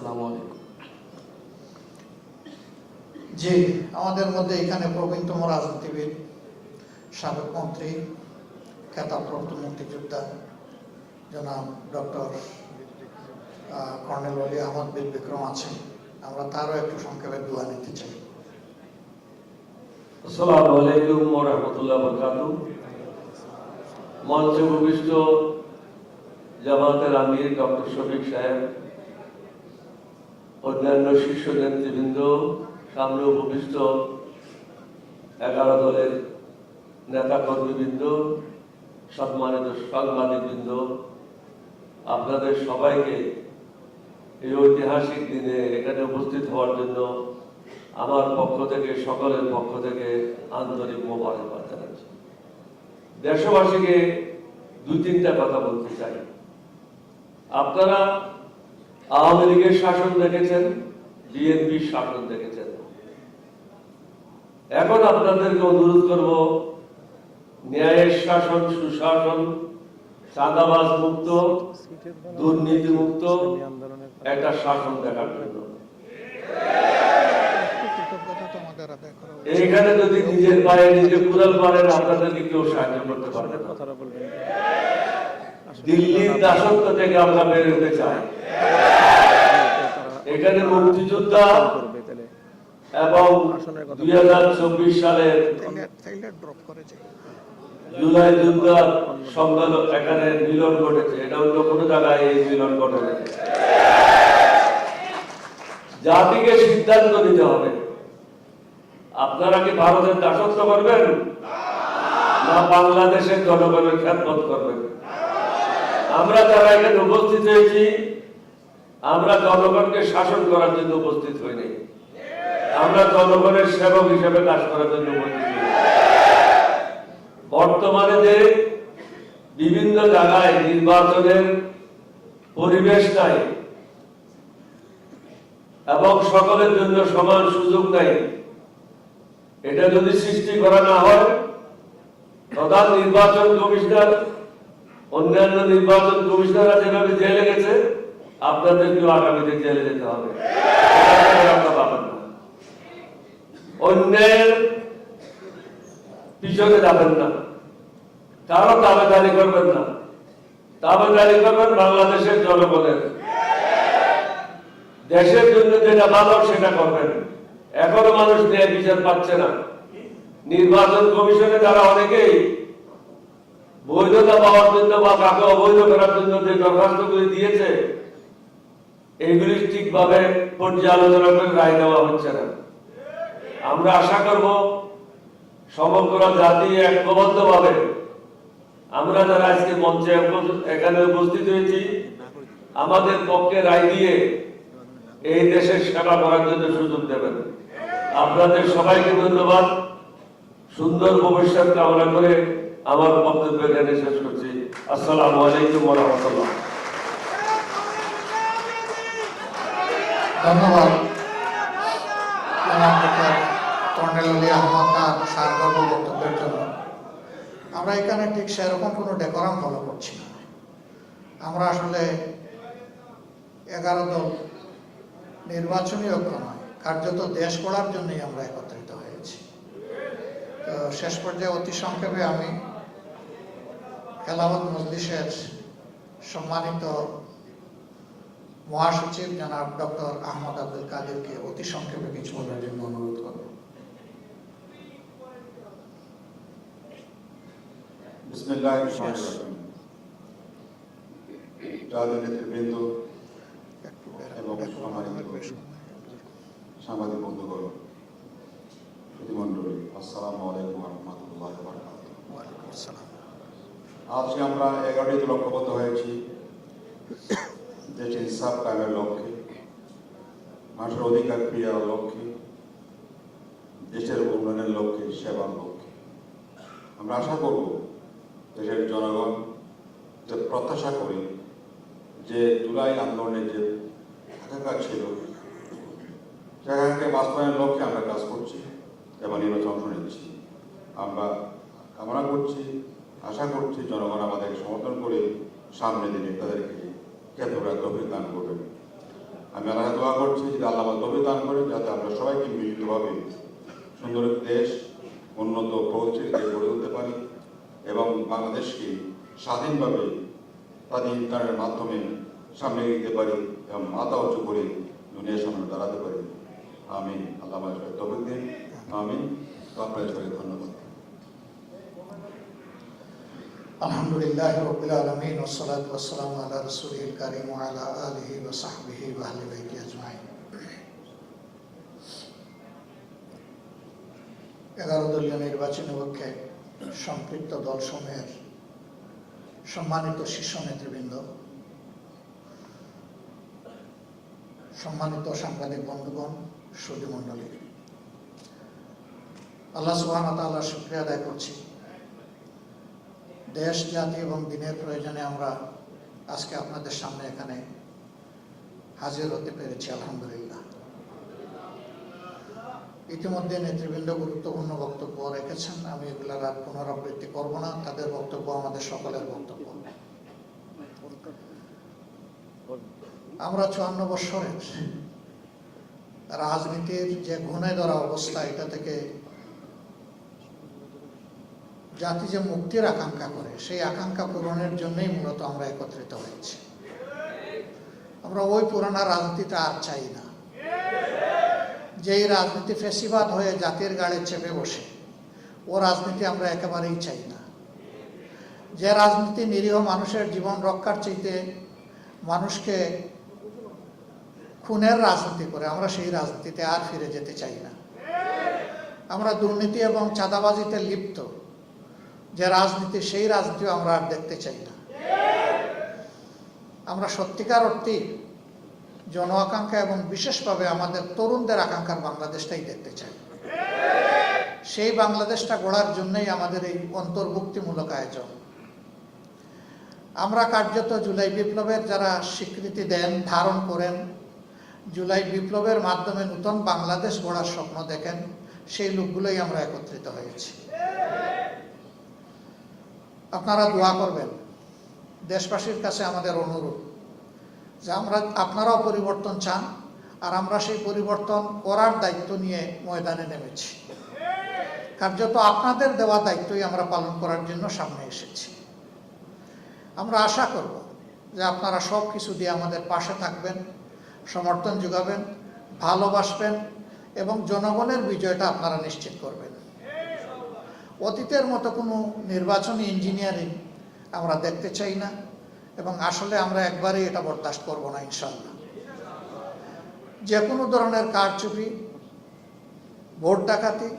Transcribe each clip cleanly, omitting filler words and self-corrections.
আসসালামু আলাইকুম। জি, আমাদের মধ্যে এখানে প্রবীণতম রাজনীতিবিদ, সাবেক মন্ত্রী, খেতাবপ্রাপ্ত মুক্তিযোদ্ধা জনাব ডক্টর কর্নেল ওলি আহমদ বীর বিক্রম আছেন। আমরা তারও একটু সংক্ষেপে দোয়া নিতে চাই। আসসালামু আলাইকুম ওয়া রাহমাতুল্লাহি ওয়া বারাকাতুহু। মঞ্চে উপবিষ্ট জামাতের আমির ডক্টর শফিক সাহেব, অন্যান্য শীর্ষ নেতৃবৃন্দ, সামনে উপবিষ্ট 11 দলের নেতা কর্মীবৃন্দ, সম্মানিত সাংবাদিকবৃন্দ, আপনাদের সবাইকে এই ঐতিহাসিক দিনে এখানে উপস্থিত হওয়ার জন্য আমার পক্ষ থেকে, সকলের পক্ষ থেকে আন্তরিক মোবারকবাদ জানাচ্ছি। দেশবাসীকে 2-3টা কথা বলতে চাই। আপনারা আওয়ামী লীগের শাসন দেখেছেন, বিএনপির শাসন দেখেছেন। এখন আপনাদেরকে অনুরোধ করব, ন্যায়ের শাসন, সুশাসন, চাঁদাবাজ মুক্ত, দুর্নীতি মুক্ত একটা শাসন দেখার জন্য। এইখানে যদি নিজের পায়ে নিজে কুড়াল পারেন, আপনাদেরকে কেউ সাহায্য করতে পারবে না। দিল্লির দাসত্ব থেকে আমরা বের হতে চাই। এখানে মুক্তিযোদ্ধা এবং 2024 সালের জুলাই যুদ্ধের সংবাদ এখানে মিলন ঘটেছে। এটা অন্য কোনো জায়গায় এই মিলন ঘটে। জাতিকে সিদ্ধান্ত নিতে হবে, আপনারা কি ভারতের দাসত্ব করবেন না বাংলাদেশের জনগণের খেদমত করবেন? আমরা যারা এখানে উপস্থিত হয়েছি, আমরা জনগণকে শাসন করার জন্য উপস্থিত হইনি, আমরা জনগণের সেবক হিসেবে কাজ করার জন্য উপস্থিত হয়েছি। বর্তমানে যে বিভিন্ন জায়গায় নির্বাচনের পরিবেশ নাই এবং সকলের জন্য সমান সুযোগ নাই, এটা যদি সৃষ্টি করা না হয়, প্রধান নির্বাচন কমিশনার, অন্যান্য নির্বাচন কমিশনাররা যেভাবে জেলে গেছে, আপনাদেরকেও আগামীতে জেলে যেতে হবে। অন্যায়ের পিছনে যাবেন না, কারো দাবেদারি করবেন না, দাবেদারি করবেন বাংলাদেশের জনগণের। দেশের জন্য যেটা ভালো সেটা করবেন। এখনো মানুষ ন্যায় বিচার পাচ্ছে না। নির্বাচন কমিশনে যারা অনেকেই বৈধতা পাওয়ার জন্য বা কাকে অবৈধ করার জন্য যে দরখাস্তগুলি দিয়েছে, এইগুলি ঠিকভাবে পর্যালোচনা করে রায় দেওয়া হচ্ছে না। আমরা আশা করব সমগ্র জাতি ঐক্যবদ্ধভাবে আমরা যারা আজকে মঞ্চে এখানে উপস্থিত হয়েছি, আমাদের পক্ষে রায় দিয়ে এই দেশের সেবা করার জন্য সুযোগ দেবেন। আপনাদের সবাইকে ধন্যবাদ। সুন্দর ভবিষ্যৎ কামনা করে আমার বক্তব্য এখানে শেষ করছি। আসসালামু আলাইকুম ওয়া রাহমাতুল্লাহ। ধন্যবাদ কর্নেল ওলি আহমদ তার সারগর্ভ বক্তব্যের জন্য। আমরা এখানে ঠিক সেরকম কোনো ডেকোরাম ফলো করছি না। আমরা আসলে 11 দল নির্বাচনী ঐক্য নয়, কার্যত দেশ গড়ার জন্যই আমরা একত্রিত হয়েছি। তো শেষ পর্যায়ে অতি সংক্ষেপে আমি খেলাফত মজলিসের সম্মানিত মহাসচিব জনাব ডক্টর আহমদ আব্দুল কাদেরকে অতি সংক্ষেপে কিছু বলার জন্য অনুরোধ করব। বিসমিল্লাহির রহমানির রহিম। জাতীয় নেতৃবৃন্দ এবং সম্মানিত সাংবাদিক বন্ধুগণ, প্রতিমণ্ডলী, আসসালামু আলাইকুম ওয়া রাহমাতুল্লাহি ওয়া বারাকাতুহু। আজকে আমরা 11টি লক্ষ্যবদ্ধ হয়েছি দেশের ইনসাফ কায়েমের লক্ষ্যে, মানুষের অধিকার ফিরিয়ে লক্ষ্যে, দেশের উন্নয়নের লক্ষ্যে, সেবার লক্ষ্যে। আমরা আশা করব দেশের জনগণ যে প্রত্যাশা করি যে জুলাই আন্দোলনের যে আকাঙ্ক্ষা ছিল, সেখানকে বাস্তবায়নের লক্ষ্যে আমরা কাজ করছি এবং নির্বাচন অংশ নিচ্ছি। আমরা কামনা করছি, আশা করছি জনগণ আমাদেরকে সমর্থন করে সামনে দিনে তাদেরকে ক্ষেত্রে গভীর দান করবেন। আমি আল্লাহ দোয়া করছি যে আল্লাহ আমাদের তৌফিক দান করেন, যাতে আমরা সবাইকে মিলিতভাবে সুন্দর একটি দেশ, উন্নত প্রগতিশীল দেশ গড়ে তুলতে পারি এবং বাংলাদেশকে স্বাধীনভাবে স্বাধীনতার মাধ্যমে সামনে দিতে পারি এবং মাথা উঁচু করে দুনিয়ার সামনে দাঁড়াতে পারি। আমিন। আল্লাহ আমাদের তৌফিক দিন। আমিন। আপনাদের সবাইকে ধন্যবাদ। আলহামদুলিল্লাহ রাব্বিল আলামিন ওয়াসসালাতু ওয়াসসালামু আলা রাসূলিল কারীম ওয়া আলা আলিহি ওয়া সাহবিহি ওয়া আহলি বাইতি আজমাইন। 11 দলীয় নির্বাচনী পক্ষে সম্পৃক্ত দলসমূহের সম্মানিত শীর্ষ নেতৃবৃন্দ, সম্মানিত সাংবাদিক বন্ধুগণ, সুধী মণ্ডলী, আল্লাহ সুবহানাহু ওয়া তাআলার শুকরিয়া আদায় করছি। দেশ, জাতি এবং দিনের প্রয়োজনে আমরা আজকে আপনাদের সামনে এখানে হাজির হতে পেরেছি, আলহামদুলিল্লাহ। ইতিমধ্যে নেতৃবৃন্দ গুরুত্বপূর্ণ বক্তব্য রেখেছেন, আমি এগুলার আর পুনরাবৃত্তি করব না। তাদের বক্তব্য আমাদের সকলের বক্তব্য। আমরা 54 বৎসরের রাজনীতির যে ঘুণে ধরা অবস্থা, এটা থেকে জাতি যে মুক্তির আকাঙ্ক্ষা করে, সেই আকাঙ্ক্ষা পূরণের জন্যই মূলত আমরা একত্রিত হয়েছি। আমরা ওই পুরানা রাজনীতিটা আর চাই না, যেই রাজনীতি ফেসিবাদ হয়ে জাতির গাড়ি চেপে বসে, ও রাজনীতি আমরা একেবারেই চাই না। যে রাজনীতি নিরীহ মানুষের জীবন রক্ষার চাইতে মানুষকে খুনের রাজনীতি করে, আমরা সেই রাজনীতিতে আর ফিরে যেতে চাই না। আমরা দুর্নীতি এবং চাঁদাবাজিতে লিপ্ত যে রাজনীতি, সেই রাজনীতিও আমরা আর দেখতে চাই না। আমরা সত্যিকার অর্থে জন আকাঙ্ক্ষা এবং বিশেষভাবে আমাদের তরুণদের আকাঙ্ক্ষার বাংলাদেশটাই দেখতে চাই। সেই বাংলাদেশটা গড়ার জন্যই আমাদের এই অন্তর্ভুক্তিমূলক আয়োজন। আমরা কার্যত জুলাই বিপ্লবের যারা স্বীকৃতি দেন, ধারণ করেন, জুলাই বিপ্লবের মাধ্যমে নতুন বাংলাদেশ গড়ার স্বপ্ন দেখেন, সেই লোকগুলোই আমরা একত্রিত হয়েছি। আপনারা দোয়া করবেন। দেশবাসীর কাছে আমাদের অনুরোধ যে আপনারাও পরিবর্তন চান, আর আমরা সেই পরিবর্তন করার দায়িত্ব নিয়ে ময়দানে নেমেছি। কার্যত আপনাদের দেওয়া দায়িত্বই আমরা পালন করার জন্য সামনে এসেছি। আমরা আশা করব যে আপনারা সব কিছু দিয়ে আমাদের পাশে থাকবেন, সমর্থন যোগাবেন, ভালোবাসবেন এবং জনগণের বিজয়টা আপনারা নিশ্চিত করবেন। অতীতের মতো কোনো নির্বাচনী ইঞ্জিনিয়ারিং আমরা দেখতে চাই না এবং আসলে আমরা একবারেই এটা বরদাস্ত করব না, ইনশাআল্লাহ। যে কোনো ধরনের কারচুপি, ভোট ডাকাতি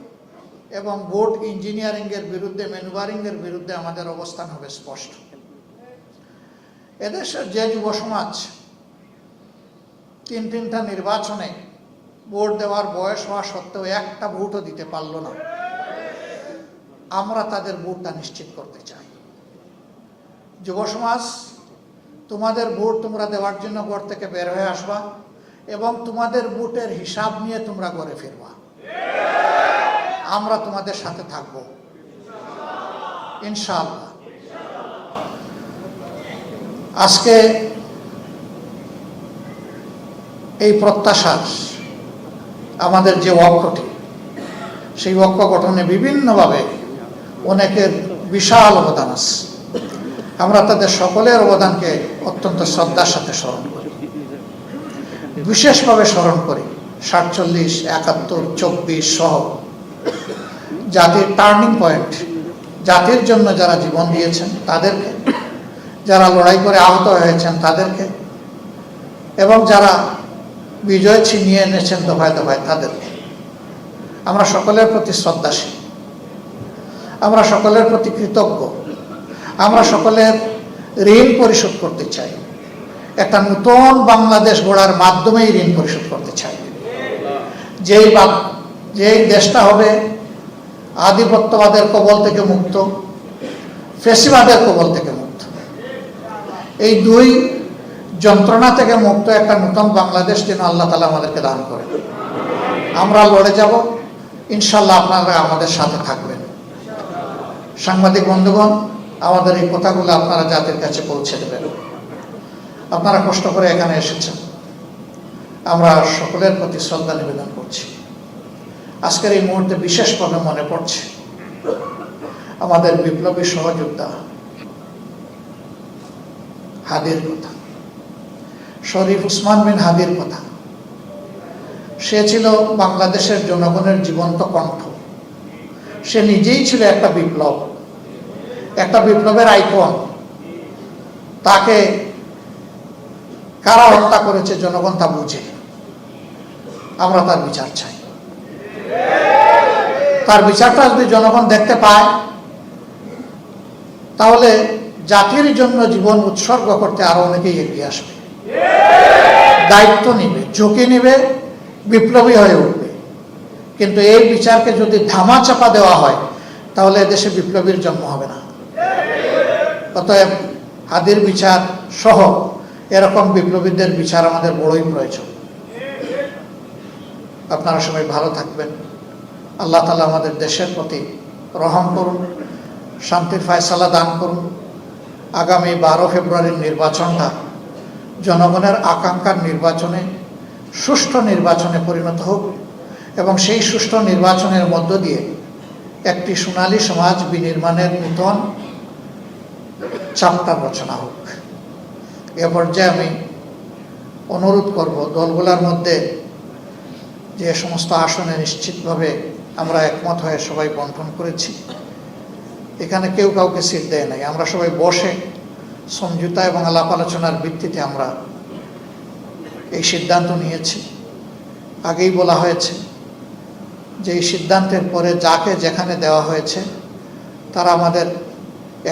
এবং ভোট ইঞ্জিনিয়ারিংয়ের বিরুদ্ধে, ম্যানুভারিংয়ের বিরুদ্ধে আমাদের অবস্থান হবে স্পষ্ট। এদেশের যে যুব সমাজ তিনটা নির্বাচনে ভোট দেওয়ার বয়স হওয়া সত্ত্বেও একটা ভোটও দিতে পারল না, আমরা তাদের ভোটটা নিশ্চিত করতে চাই। যুব সমাজ, তোমাদের ভোট তোমরা দেওয়ার জন্য ঘর থেকে বের হয়ে আসবা এবং তোমাদের ভোটের হিসাব নিয়ে তোমরা ঘরে ফিরবা। আমরা তোমাদের সাথে থাকব, ইনশাআল্লাহ। আজকে এই প্রত্যাশার আমাদের যে ঐক্যটি, সেই ঐক্য গঠনে বিভিন্নভাবে অনেকের বিশাল অবদান আছে। আমরা তাদের সকলের অবদানকে অত্যন্ত শ্রদ্ধার সাথে স্মরণ করি, বিশেষভাবে স্মরণ করি 47, 71, 24 সহ জাতির টার্নিং পয়েন্ট, জাতির জন্য যারা জীবন দিয়েছেন তাদেরকে, যারা লড়াই করে আহত হয়েছেন তাদেরকে, এবং যারা বিজয় ছিনিয়ে এনেছেন দফায় দফায় তাদেরকে। আমরা সকলের প্রতি শ্রদ্ধাশীল, আমরা সকলের প্রতি কৃতজ্ঞ। আমরা সকলের ঋণ পরিশোধ করতে চাই, একটা নতুন বাংলাদেশ গড়ার মাধ্যমেই ঋণ পরিশোধ করতে চাই। যেই দেশটা হবে আধিপত্যবাদের কবল থেকে মুক্ত, ফ্যাসিবাদের কবল থেকে মুক্ত, এই দুই যন্ত্রণা থেকে মুক্ত একটা নতুন বাংলাদেশ যেন আল্লাহ তাআলা আমাদেরকে দান করেন। আমরা লড়ে যাব, ইনশাআল্লাহ আপনারা আমাদের সাথে থাকবেন। সাংবাদিক বন্ধুগণ, আমাদের এই কথাগুলো আপনারা জাতির কাছে পৌঁছে দেবেন। আপনারা কষ্ট করে এখানে এসেছেন, আমরা সকলের প্রতি শ্রদ্ধা নিবেদন করছি। আজকের এই মুহূর্তে বিশেষভাবে মনে পড়ছে আমাদের বিপ্লবী সহযোদ্ধা হাদির কথা, শরীফ উসমান বিন হাদির কথা। সে ছিল বাংলাদেশের জনগণের জীবন্ত কণ্ঠ। সে নিজেই ছিল একটা বিপ্লব, একটা বিপ্লবের আইকন। তাকে কারা হত্যা করেছে জনগণ তা বুঝে। আমরা তার বিচার চাই। তার বিচারটা যদি জনগণ দেখতে পায় তাহলে জাতির জন্য জীবন উৎসর্গ করতে আরো অনেকেই এগিয়ে আসবে, দায়িত্ব নিবে, ঝুঁকি নিবে, বিপ্লবী হয়ে উঠবে। কিন্তু এই বিচারকে যদি ধামা চাপা দেওয়া হয় তাহলে দেশে বিপ্লবীর জন্ম হবে না। অতএব হাদির বিচার সহ এরকম বিপ্লবীদের বিচার আমাদের বড়ই প্রয়োজন। আপনারা সবাই ভালো থাকবেন। আল্লাহ তাআলা আমাদের দেশের প্রতি রহম করুন, শান্তির ফয়সালা দান করুন। আগামী 12 ফেব্রুয়ারির নির্বাচনটা জনগণের আকাঙ্ক্ষার নির্বাচনে, সুষ্ঠু নির্বাচনে পরিণত হোক এবং সেই সুষ্ঠু নির্বাচনের মধ্য দিয়ে একটি সোনালী সমাজ বিনির্মাণের নূতন চাপ্টার রচনা হোক। এ পর্যায়ে আমি অনুরোধ করব, দলগুলোর মধ্যে যে সমস্ত আসনে নিশ্চিতভাবে আমরা একমত হয়ে সবাই বন্টন করেছি, এখানে কেউ কাউকে সিট দেয় নাই। আমরা সবাই বসে সমঝোতা এবং আলাপ আলোচনার ভিত্তিতে আমরা এই সিদ্ধান্ত নিয়েছি। আগেই বলা হয়েছে যে এই সিদ্ধান্তের পরে যাকে যেখানে দেওয়া হয়েছে তারা আমাদের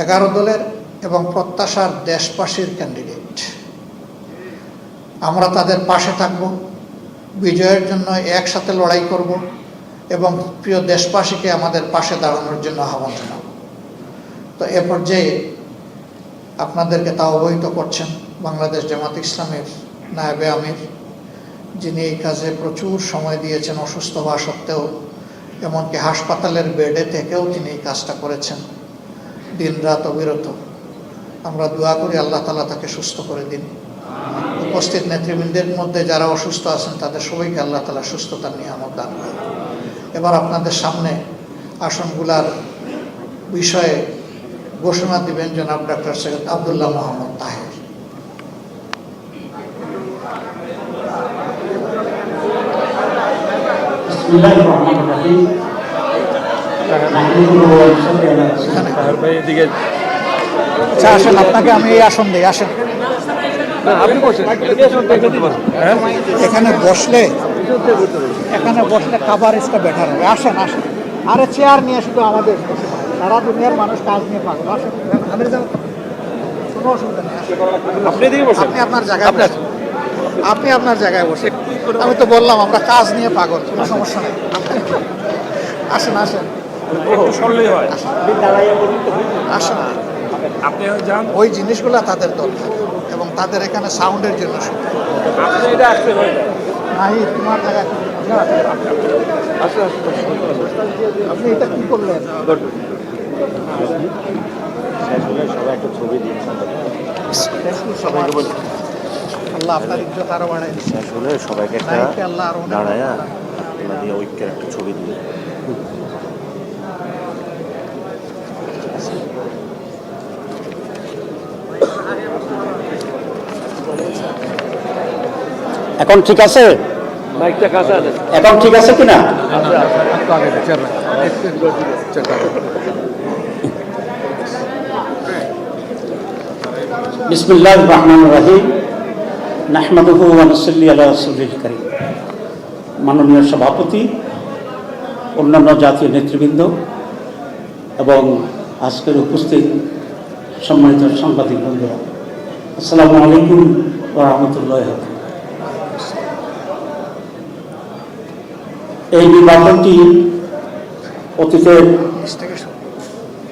11 দলের এবং প্রত্যাশার দেশবাসীর ক্যান্ডিডেট। আমরা তাদের পাশে থাকব, বিজয়ের জন্য একসাথে লড়াই করব এবং প্রিয় দেশবাসীকে আমাদের পাশে দাঁড়ানোর জন্য আহ্বান জানাব। তো এ পর্যায়ে আপনাদেরকে তা অবহিত করছেন বাংলাদেশ জামাত ইসলামের নায়েবে আমির, যিনি এই কাজে প্রচুর সময় দিয়েছেন অসুস্থ হওয়া সত্ত্বেও। এমনকি হাসপাতালের বেডে থেকেও তিনি এই কাজটা করেছেন, দিনরাত অবিরত। আমরা দোয়া করি আল্লাহ তাআলা তাকে সুস্থ করে দিন। উপস্থিত নেতৃবৃন্দের মধ্যে যারা অসুস্থ আছেন তাদের সবাইকে আল্লাহ তাআলা সুস্থতার নিয়ামত দান করেন। এবার আপনাদের সামনে আসনগুলার বিষয়ে ঘোষণা দিবেন জনাব ডক্টর সৈয়দ আব্দুল্লাহ মোহাম্মদ তাহের। আচ্ছা আসেন, আপনাকে আমি এই আসন দিই, আসেন। এখানে বসলে কাভারেজটা বেটার হবে। আসেন আসেন, আরে চেয়ার নিয়ে শুধু আমাদের সারা দুনিয়ার মানুষ কাজ নিয়ে পাগল। আসেন, কোনো অসুবিধা নেই। আপনি আপনার জায়গায় বসেন, আপনি আপনার জায়গায় বসেন। আমি তো বললাম আমরা কাজ নিয়ে পাগল, কোনো সমস্যা নেই। আসেন আসেন, আসেন। ওই জিনিসগুলো তাদের দরকার এবং তাদের এখানে সাউন্ডের জন্য তোমার জায়গায় আপনি এটা কি করলেন? আল্লাহ আপনার ইজ্জত আরো বাড়াই দিচ্ছে। আসলে সবাইকে একটা আল্লাহ আরো দাঁড়ায়া দিয়ে ঐক্যের একটা ছবি দিয়ে এখন ঠিক আছে? এখন ঠিক আছে কিনা? বিসমিল্লাহির রহমানির রহিম। নাহমাদুহু ওয়া নুসাল্লি আলা রাসূলিল কারীম। মাননীয় সভাপতি, অন্যান্য জাতীয় নেতৃবৃন্দ এবং আজকের উপস্থিত সম্মানিত সাংবাদিক বন্ধুরা, আসসালামু আলাইকুম ওয়া রাহমাতুল্লাহি। এই নির্বাচনটি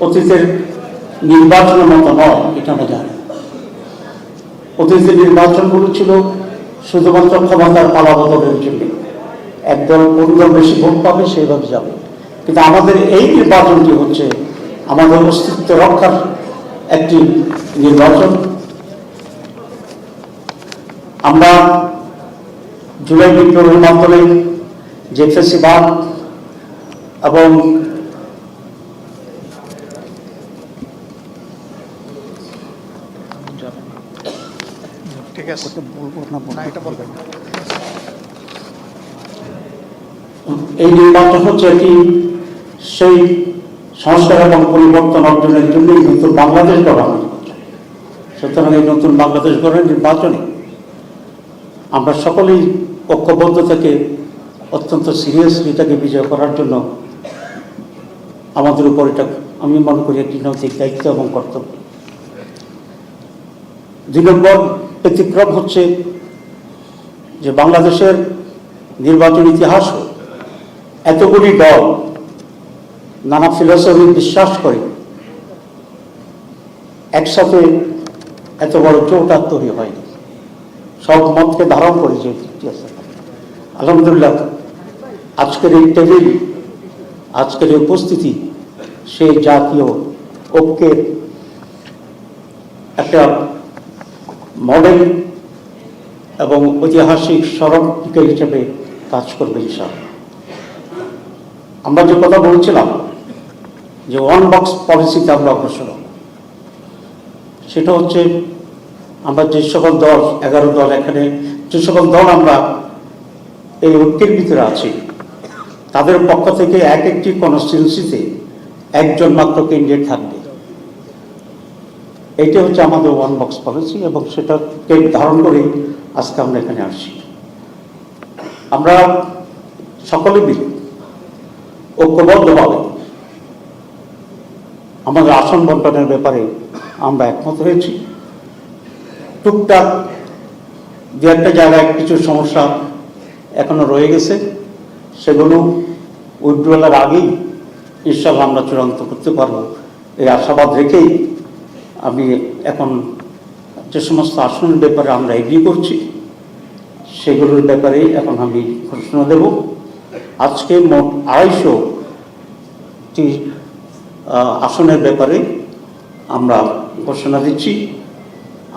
অতীতের নির্বাচনের মতো নয়, এটা আমরা জানি। অতীতের নির্বাচনগুলো ছিল শুধুমাত্র ক্ষমতার পালাবদলের জন্য, একদল কোন দল বেশি ভোট পাবে সেইভাবে যাবে। কিন্তু আমাদের এই নির্বাচনটি হচ্ছে আমাদের অস্তিত্ব রক্ষার একটি নির্বাচন। আমরা জুলাই বিপ্লবের মাধ্যমে যে ফেসিবাদ এবং ঠিক আছে না, এটা বলবেন না। এই নির্বাচন হচ্ছে এটি সেই সংস্কার এবং পরিবর্তন অর্জনের জন্য নতুন বাংলাদেশ গড়া হয়েছে। সুতরাং এই নতুন বাংলাদেশ গড়ার নির্বাচনে আমরা সকলেই ঐক্যবদ্ধ থেকে অত্যন্ত সিরিয়াসলি এটাকে বিজয় করার জন্য আমাদের উপর এটা আমি মনে করি একটি নৈতিক দায়িত্ব এবং কর্তব্য। 2 নম্বর ব্যতিক্রম হচ্ছে যে বাংলাদেশের নির্বাচন ইতিহাস এতগুলি দল নানা ফিলোসফি বিশ্বাস করে একসাথে এত বড় চৌকাট তৈরি হয়নি, সব মতকে ধারণ করে যে আলহামদুলিল্লাহ আজকের এই টেবিল, আজকের এই উপস্থিতি সেই জাতীয় ঐক্যের একটা মডেল এবং ঐতিহাসিক স্মরণিকা হিসেবে কাজ করবে ইনশাআল্লাহ। আমরা যে কথা বলছিলাম যে ওয়ান বক্স পলিসিতে আমরা অগ্রসর হব, সেটা হচ্ছে আমরা যে সকল দল 11 দল এখানে যে সকল দল আমরা এই ঐক্যের ভিতরে আছি তাদের পক্ষ থেকে এক একটি কনস্টিটিউন্সিতে একজন মাত্র ক্যান্ডিডেট থাকবে। এইটা হচ্ছে আমাদের ওয়ান বক্স পলিসি এবং সেটাকে ধারণ করে আজকে আমরা এখানে আসছি। আমরা সকলে মিলে ঐক্যবদ্ধভাবে আমাদের আসন বন্টনের ব্যাপারে আমরা একমত হয়েছি। টুকটাক 2-1টা জায়গায় কিছু সমস্যা এখনো রয়ে গেছে, সেগুলো উইথড্রয়ালের আগেই ইনশাআল্লাহ আমরা চূড়ান্ত করতে পারবো এই আশাবাদ রেখেই আমি এখন যে সমস্ত আসনের ব্যাপারে আমরা এগ্রি করছি সেগুলোর ব্যাপারে এখন আমি ঘোষণা দেব। আজকে মোট 250টি আসনের ব্যাপারে আমরা ঘোষণা দিচ্ছি।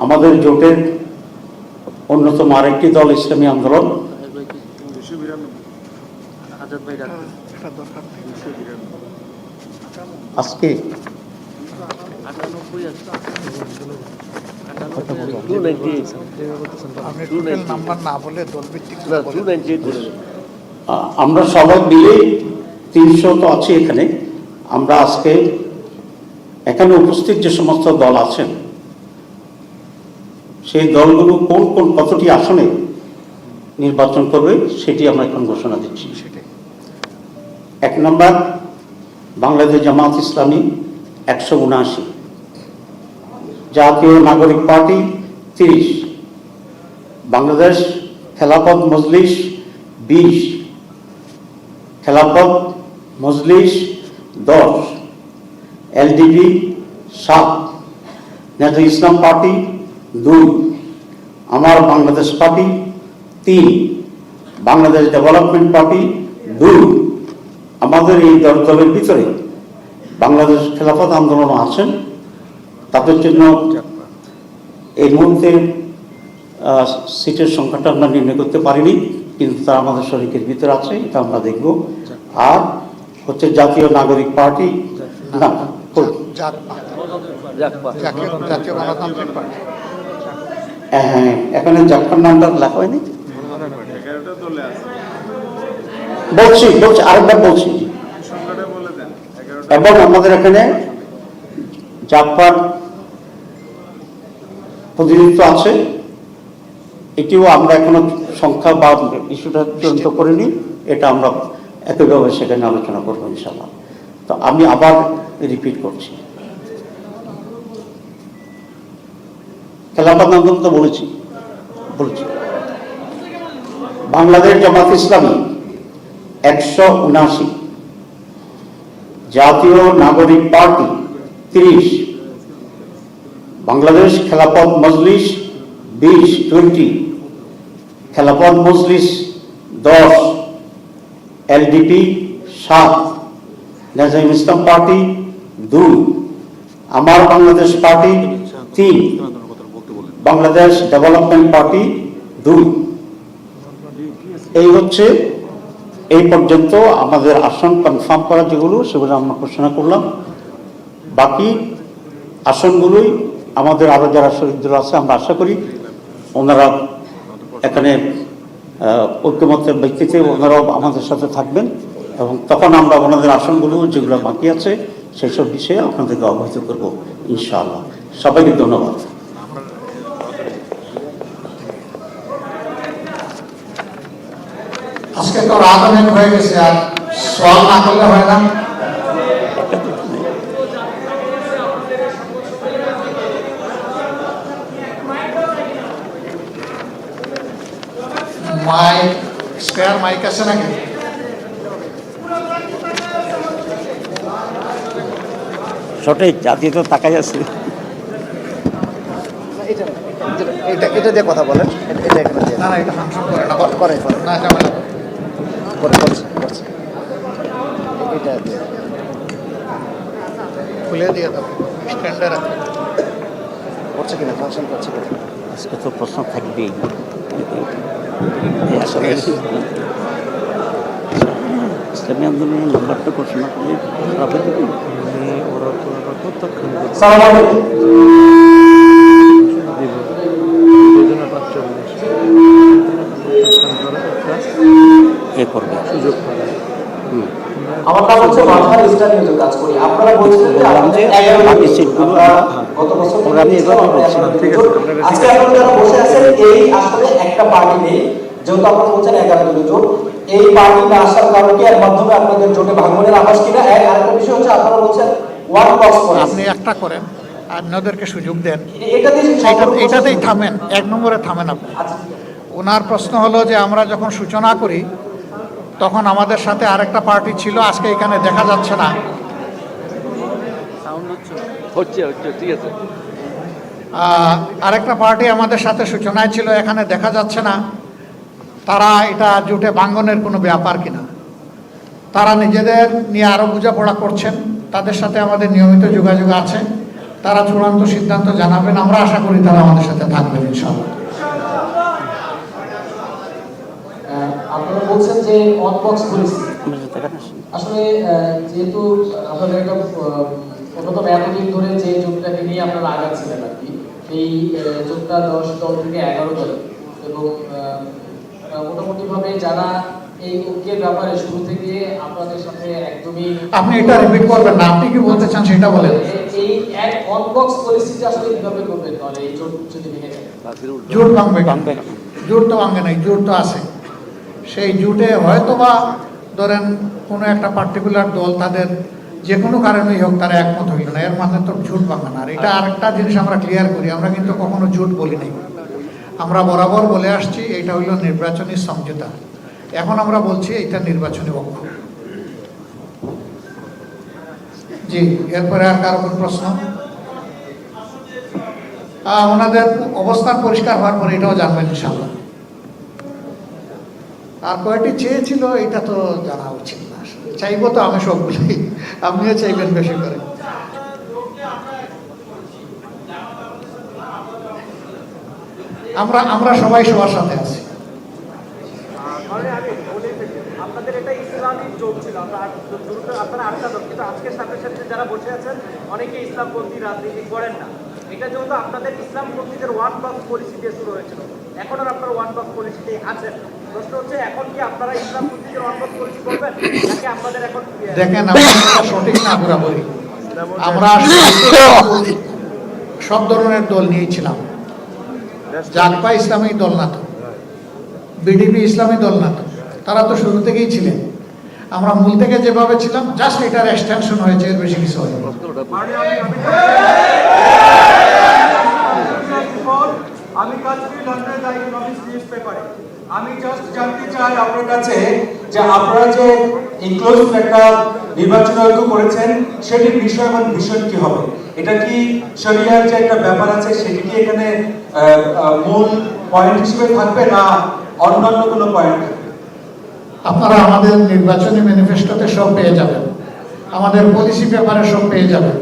আমাদের জোটের অন্যতম আরেকটি দল ইসলামী আন্দোলন, আজকে আমরা সবাই মিলে 300 তো আছে এখানে। আমরা আজকে এখানে উপস্থিত যে সমস্ত দল আছেন সেই দলগুলো কোন কোন কতটি আসনে নির্বাচন করবে সেটি আমরা এখন ঘোষণা দিচ্ছি। 1 নম্বর বাংলাদেশ জামাত ইসলামী 179, জাতীয় নাগরিক পার্টি 30, বাংলাদেশ খেলাফত মজলিস 20, খেলাফত মজলিস 10, এলডিপি 7, নেতা ইসলাম পার্টি 2, আমার Bangladesh party 3, Bangladesh development party 2। আমাদের এই দলের ভিতরে বাংলাদেশ খেলাফত আন্দোলন আছেন, তাদের জন্য এই মুহূর্তে সিটের সংখ্যাটা আমরা নির্ণয় করতে পারিনি, কিন্তু তারা আমাদের শরীরের ভিতরে আছে, এটা আমরা দেখব। আর হচ্ছে জাতীয় নাগরিক পার্টি, না জাতীয় গণতান্ত্রিক পার্টি, হ্যাঁ এখানে জাপান নামটা লেখা হয়নি, বলছি আরেকবার বলছি। এবং আমাদের এখানে জাপান প্রতিনিধিত্ব আছে, এটিও আমরা এখনো সংখ্যা বা ইস্যুটা চূড়ান্ত করিনি, এটা আমরা একইভাবে সেখানে আলোচনা করবো ইনশাআল্লাহ। তো আমি আবার রিপিট করছি, খেলাফত আন্দোলন তো বলেছি। বাংলাদেশ জামাত ইসলামী 179, জাতীয় নাগরিক পার্টি 30, বাংলাদেশ খেলাফত মজলিস 20, খেলাফত মজলিস 10, এলডিপি 7, নেজাম ইসলাম পার্টি 2, আমার Bangladesh party 3, Bangladesh development party 2। এই হচ্ছে এই পর্যন্ত আমাদের আসন কনফার্ম করা যেগুলো সেগুলো আমরা ঘোষণা করলাম। বাকি আসনগুলোই আমাদের আরও যারা শহীদরা আছে আমরা আশা করি ওনারা এখানে ঐক্যমত্যের ভিত্তিতে ওনারাও আমাদের সাথে থাকবেন এবং তখন আমরা ওনাদের আসনগুলো যেগুলো বাকি আছে সেই সব বিষয়ে আপনাদেরকে অবহিত করব ইনশাআল্লাহ। সবাইকে ধন্যবাদ। আজকে তো রাত অনেক হয়ে গেছে, আর সওয়াল না করলে হয় না। মাইক, স্পেয়ার মাইক আছে নাকি? সঠিক জাতীয় তো তাকাই আছে। এটা দিয়ে কথা বলেন, এটা এখানে দিয়ে না না, এটা ফাংশন করে না, করে না ঝামেলা করছে এটা দিয়ে খুলে দিয়ে দেবো, স্ট্যান্ডে রাখো। করছে কিনা, ফাংশন করছে কিনা। আজকে তো প্রশ্ন থাকবেই। আসলে ইসলামী আন্দোলনের নাম্বারটা ঘোষণা করলে এ করবে সুযোগ। আমার কাজ হচ্ছে মাথার স্টাডিতে কাজ করি। আপনারা বলছিলেন যে আমাদের 11 বাকি সিটগুলো গত বছর ওরা আমি এভাবে বলছি। আজকে আপনারা যারা বসে আছেন এই আসলে একটা পার্টি নেই, যেহেতু আপনারা বলছেন 11 দলীয় জোট, এই পার্টি না আসার কারণে কি এর মাধ্যমে আপনাদের জোটে ভাঙনের আভাস কিনা? আরেকটা বিষয় হচ্ছে আপনারা বলছেন ওয়ান বক্স করে আপনি একটা করেন আর অন্যদেরকে সুযোগ দেন, এটা দিয়ে এটাতেই থামেন, 1 নম্বরে থামেন আপনি। ওনার প্রশ্ন হলো যে আমরা যখন সূচনা করি তখন আমাদের সাথে আরেকটা পার্টি ছিল, আজকে এখানে দেখা যাচ্ছে না। ঠিক আছে। আরেকটা পার্টি আমাদের সাথে সূচনায় ছিল, এখানে দেখা যাচ্ছে না। তারা এটা জোটে ভাঙ্গনের কোনো ব্যাপার কিনা, তারা নিজেদের নিয়ে আরও বোঝাপড়া করছেন, তাদের সাথে আমাদের নিয়মিত যোগাযোগ আছে। তারা চূড়ান্ত সিদ্ধান্ত জানাবেন, আমরা আশা করি তারা আমাদের সাথে থাকবেন ইনশাআল্লাহ। আপনারা বলছেন যে অন বক্স পলিসি, আসলে যেহেতু আপনাদের একটা প্রথম এতদিন ধরে যে জোটটাকে নিয়ে আপনারা আগাচ্ছিলেন আর কি, এই জোটটা 10 দল থেকে 11 দল, এবং মোটামুটি ভাবে যারা এই ঐক্যের ব্যাপারে শুরু থেকে আপনাদের সাথে একদমই, আপনি এটা রিপিট করবেন না, আপনি কি বলতে চান সেটা বলেন। এই এক অন বক্স পলিসিটা আসলে কিভাবে করবেন তাহলে এই জোট যদি ভেঙে যায়? জোট ভাঙবে না, জোট তো ভাঙে নাই, জোট তো আছে। সেই জোটে হয়তোবা ধরেন কোনো একটা পার্টিকুলার দল তাদের যে কোনো কারণেই হোক তারা একমত হইল না, এর মানে তো জোট ভাঙে না। আর এটা আরেকটা জিনিস আমরা ক্লিয়ার করি, আমরা কিন্তু কখনো জোট বলি নাই, আমরা বরাবর বলে আসছি এটা হইল নির্বাচনী সমঝোতা। এখন আমরা বলছি এটা নির্বাচনী ঐক্য। জি, এরপরে আর কারো কোনো প্রশ্ন? ওনাদের অবস্থান পরিষ্কার হওয়ার পরে এটাও জানবেন ইনশাআল্লাহ। আর কয়টি চেয়েছিল এটা তো জানা উচিত না, চাইবো তো আমি সবগুলোই, আপনিও চাইবেন বেশি করে। আমরা সবাই সবার সাথে আছি। আপনাদের এটা ইসলামী জোট ছিল, আপনারা 8টা দল, কিন্তু আজকের সাথে সাথে যারা বসে আছেন অনেকে ইসলামপন্থী রাজনীতি করেন না। এটা যেহেতু আপনাদের ইসলামপন্থীদের ওয়ান বক্স পলিসি দিয়ে শুরু হয়েছিল, এখন আর আপনারা ওয়ান বক্স পলিসিতে আছেন। প্রশ্ন হচ্ছে এখন কি আপনারা ইসলামপন্থীদের ওয়ান বক্স পলিসি করবেন নাকি আপনাদের এখন? দেখেন, আমরা সঠিক না বরাবরই, আমরা সব ধরনের দল নিয়েছিলাম। জাগপা ইসলামী দল না তো, বিডিপি ইসলামী দল না তো, তারা তো শুরু থেকেই ছিলেন। আমরা মূল থেকে যেভাবে ছিলাম, জাস্ট এটার এক্সটেনশন হয়েছে, এর বেশি কিছু হয়নি। আমি কাজ করি লন্ডনের দ্য ইকোনমিক্স নিউজ পেপারে। আমি জাস্ট জানতে চাই আপনার কাছে যে আপনারা যে ইনক্লুসিভ একটা নির্বাচন ঐক্য করেছেন সেটির বিষয় এবং ভীষণ কি হবে? এটা কি শরিয়ার যে একটা ব্যাপার আছে সেটি কি এখানে মূল পয়েন্ট হিসেবে থাকবে না অন্যান্য কোনো পয়েন্ট? আপনারা আমাদের নির্বাচনী ম্যানিফেস্টোতে সব পেয়ে যাবেন, আমাদের পলিসি পেপারে সব পেয়ে যাবেন।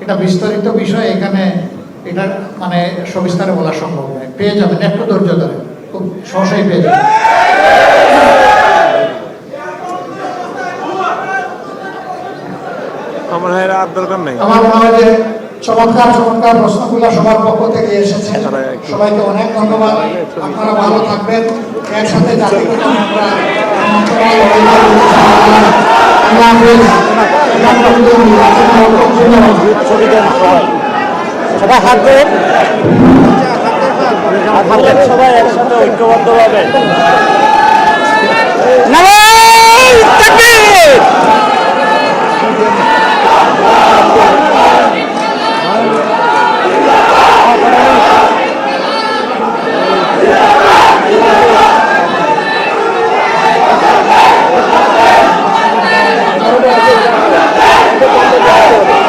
এটা বিস্তারিত বিষয়, এখানে এটা মানে সবিস্তারে বলা সম্ভব নয়। পেয়ে যাবেন, একটু ধৈর্য ধরে খুব সহসাই পেয়ে যাবেন। আমার মনে হয় যে চমৎকার চমৎকার প্রশ্নগুলো সবার পক্ষ থেকে এসেছে। সবাইকে অনেক ধন্যবাদ। আপনারা ভালো থাকবেন। একসাথে জাতিকে নিয়ে আমরা আল্লাহ হাফেজ। ছবি দেন সবাই হাত দেন, সবাই একসাথে ঐক্যবদ্ধভাবে।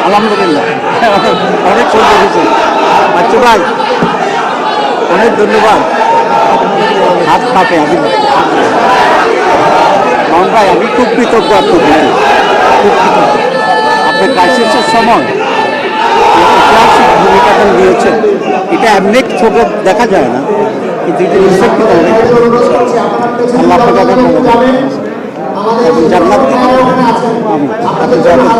আলহামদুলিল্লাহ অনেক সুন্দর হয়েছে। বাচ্চু ভাই অনেক ধন্যবাদ। হাত কাঁপে আমি মোহন ভাই, আমি খুব কৃতজ্ঞ আপনাকে, খুব কৃতজ্ঞ। আপনার ক্রাইসিসের সময় ঐতিহাসিক ভূমিকাটা নিয়েছেন, এটা এমনি ছোট দেখা যায় না, কিন্তু এটা নিশ্চয় অনেক। আল্লাহ আপনাকে অনেক ধন্যবাদ এবং জান্নাত আমি আপনাকে জান্নাত।